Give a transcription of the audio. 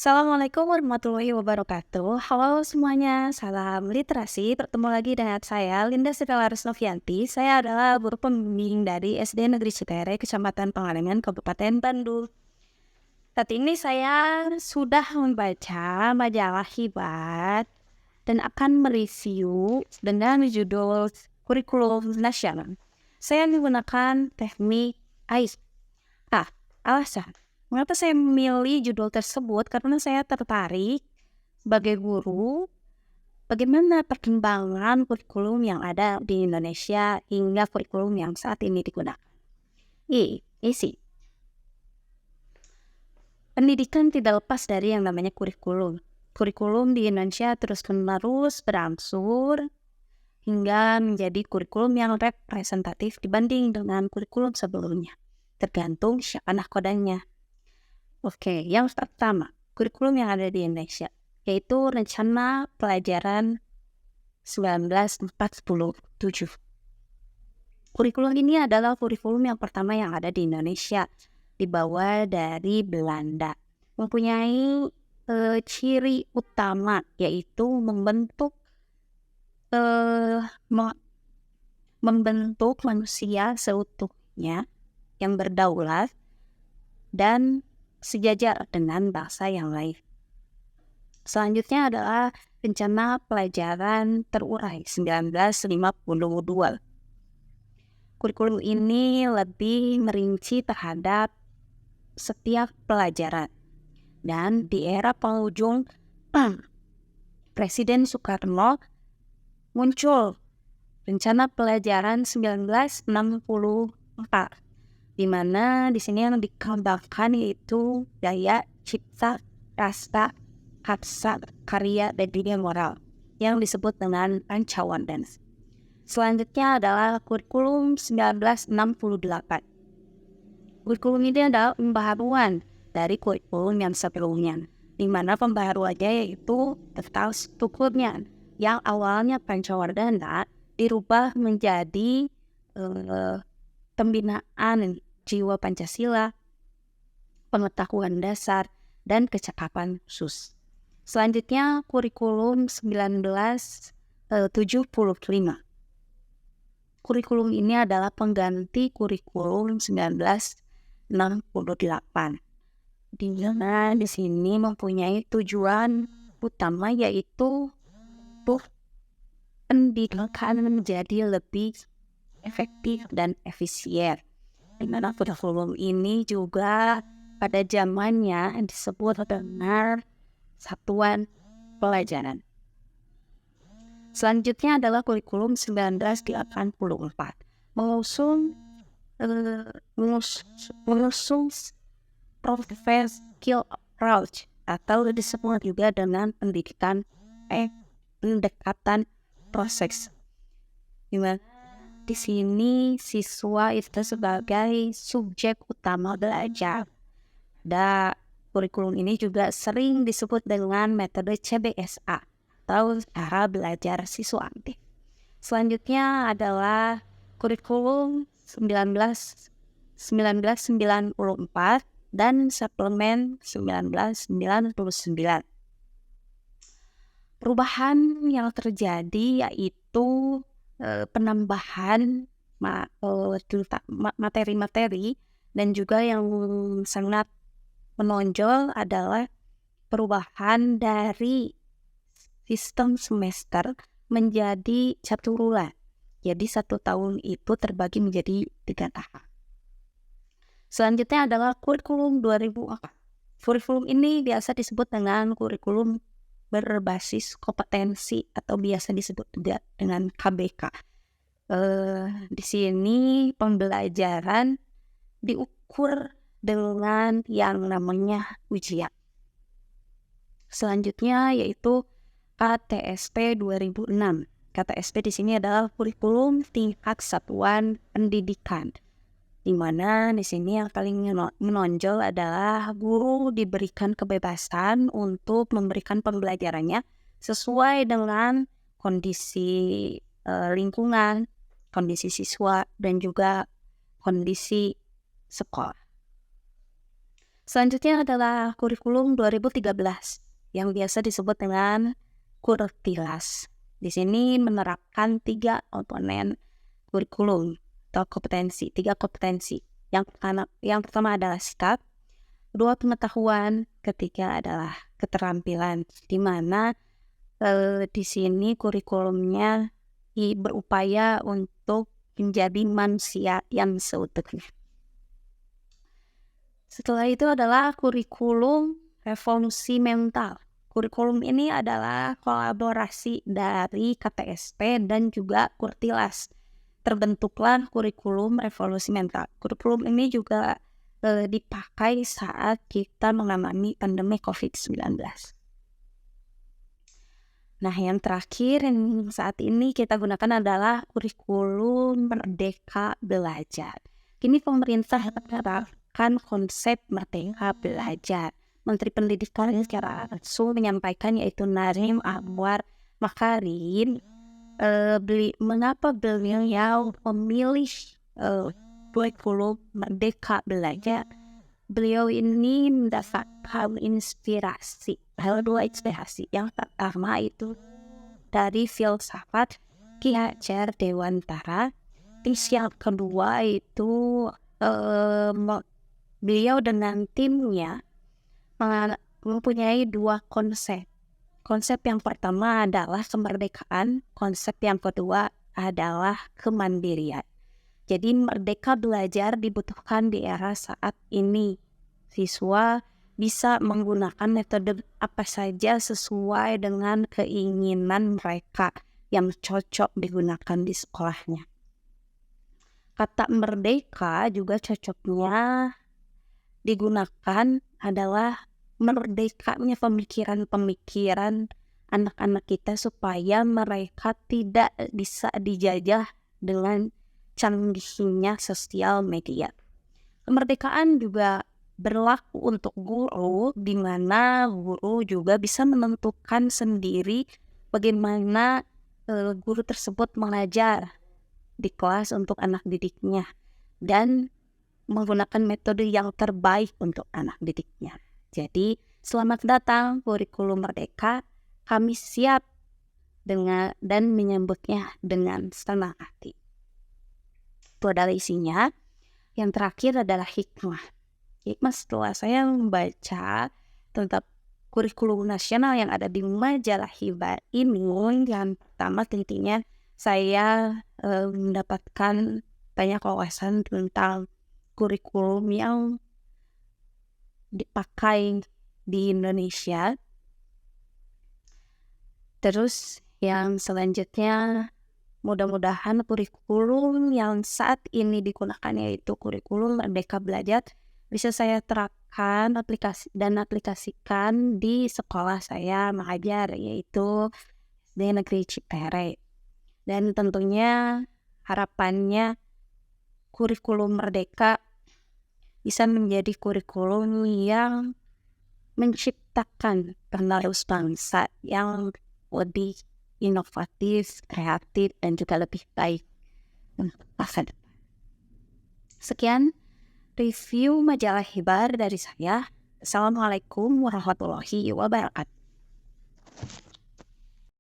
Assalamualaikum warahmatullahi wabarakatuh. Halo semuanya, salam literasi. Bertemu lagi dengan saya, Linda Sitalaris Novianti. Saya adalah guru pembimbing dari SD Negeri Citere, Kecamatan Pangalengan, Kabupaten Bandung. Saat ini saya sudah membaca majalah Hibat dan akan mereview dengan judul Kurikulum Nasional. Saya menggunakan teknik AIS. Alasan mengapa saya memilih judul tersebut karena saya tertarik sebagai guru bagaimana perkembangan kurikulum yang ada di Indonesia hingga kurikulum yang saat ini digunakan. Isi. Pendidikan tidak lepas dari yang namanya kurikulum. Kurikulum di Indonesia terus-menerus berangsur hingga menjadi kurikulum yang representatif dibanding dengan kurikulum sebelumnya. Tergantung siapa nahkodanya. Oke, yang pertama, kurikulum yang ada di Indonesia, yaitu Rencana Pelajaran 1947. Kurikulum ini adalah kurikulum yang pertama yang ada di Indonesia, dibawa dari Belanda. Mempunyai ciri utama, yaitu membentuk manusia seutuhnya yang berdaulat dan sejajar dengan bangsa yang lain. Selanjutnya adalah Rencana Pelajaran Terurai 1952. Kurikulum ini lebih merinci terhadap setiap pelajaran. Dan di era penghujung Presiden Soekarno muncul Rencana Pelajaran 1964. Di mana di sini yang dikembangkan yaitu daya cipta, rasa, karsa, karya, dan dunia moral yang disebut dengan Pancawandan. Selanjutnya adalah kurikulum 1968. Kurikulum ini adalah pembaharuan dari kurikulum yang sebelumnya, di mana pembaharuannya yaitu tentang strukturnya yang awalnya Pancawardhana dirubah menjadi pembinaan jiwa Pancasila, pengetahuan dasar, dan kecakapan khusus. Selanjutnya, kurikulum 1975. Kurikulum ini adalah pengganti kurikulum 1968. Di mana di sini mempunyai tujuan utama yaitu pendidikan menjadi lebih efektif dan efisien. Di mana kurikulum ini juga pada zamannya disebut dengan satuan pelajaran. Selanjutnya adalah kurikulum 1984, mengusung profile skill approach atau disebut juga dengan pendekatan proses. Dimana di sini siswa itu sebagai subjek utama belajar. Dan kurikulum ini juga sering disebut dengan metode CBSA atau cara belajar siswa aktif. Selanjutnya adalah kurikulum 1994 dan suplemen 1999. Perubahan yang terjadi yaitu penambahan materi-materi, dan juga yang sangat menonjol adalah perubahan dari sistem semester menjadi caturulan. Jadi 1 tahun itu terbagi menjadi 3 tahap. Selanjutnya adalah kurikulum 2004. Kurikulum ini biasa disebut dengan kurikulum berbasis kompetensi atau biasa disebut juga dengan KBK. Di sini pembelajaran diukur dengan yang namanya ujian. Selanjutnya yaitu KTSP 2006. KTSP di sini adalah kurikulum tingkat satuan pendidikan, di mana di sini yang paling menonjol adalah guru diberikan kebebasan untuk memberikan pembelajarannya sesuai dengan kondisi lingkungan, kondisi siswa, dan juga kondisi sekolah. Selanjutnya adalah kurikulum 2013 yang biasa disebut dengan Kurtilas. Di sini menerapkan 3 komponen kurikulum atau kompetensi, 3 kompetensi. Yang pertama adalah sikap, 2 pengetahuan, ketiga adalah keterampilan. Di mana di sini kurikulumnya berupaya untuk menjadi manusia yang seutuhnya. Setelah itu adalah kurikulum revolusi mental. Kurikulum ini adalah kolaborasi dari KTSP dan juga Kurtilas. Terbentuklah kurikulum revolusi mental. Kurikulum ini juga dipakai saat kita mengalami pandemi COVID-19. Nah, yang terakhir yang saat ini kita gunakan adalah kurikulum Merdeka Belajar. Kini pemerintah menerapkan konsep Merdeka Belajar. Menteri Pendidikan secara langsung menyampaikan, yaitu Nadiem Anwar Makarim. Mengapa beliau memilih kurikulum Merdeka Belajar? Beliau ini mendapatkan inspirasi. Dua inspirasi. Yang pertama itu dari filsafat Ki Hajar Dewantara. Terus yang kedua itu beliau dengan timnya mempunyai 2 konsep. Konsep yang pertama adalah kemerdekaan, konsep yang kedua adalah kemandirian. Jadi merdeka belajar dibutuhkan di era saat ini. Siswa bisa menggunakan metode apa saja sesuai dengan keinginan mereka yang cocok digunakan di sekolahnya. Kata merdeka juga cocoknya digunakan adalah merdekanya pemikiran-pemikiran anak-anak kita supaya mereka tidak bisa dijajah dengan canggihnya sosial media. Kemerdekaan juga berlaku untuk guru, di mana guru juga bisa menentukan sendiri bagaimana guru tersebut mengajar di kelas untuk anak didiknya dan menggunakan metode yang terbaik untuk anak didiknya. Jadi, selamat datang kurikulum Merdeka. Kami siap dan menyambutnya dengan senang hati. Itu adalah isinya. Yang terakhir adalah hikmah. Hikmah setelah saya membaca tentang kurikulum nasional yang ada di majalah Hibar ini, yang pertama tentunya saya mendapatkan banyak wawasan tentang kurikulum yang dipakai di Indonesia. Terus yang selanjutnya, mudah-mudahan kurikulum yang saat ini digunakan, yaitu kurikulum Merdeka Belajar, bisa saya terapkan aplikasikan di sekolah saya mengajar, yaitu SD Negeri Citere. Dan tentunya harapannya kurikulum Merdeka bisa menjadi kurikulum yang menciptakan penerus bangsa yang lebih inovatif, kreatif, dan juga lebih baik untuk masa depan. Sekian review majalah Hibar dari saya. Assalamualaikum warahmatullahi wabarakatuh.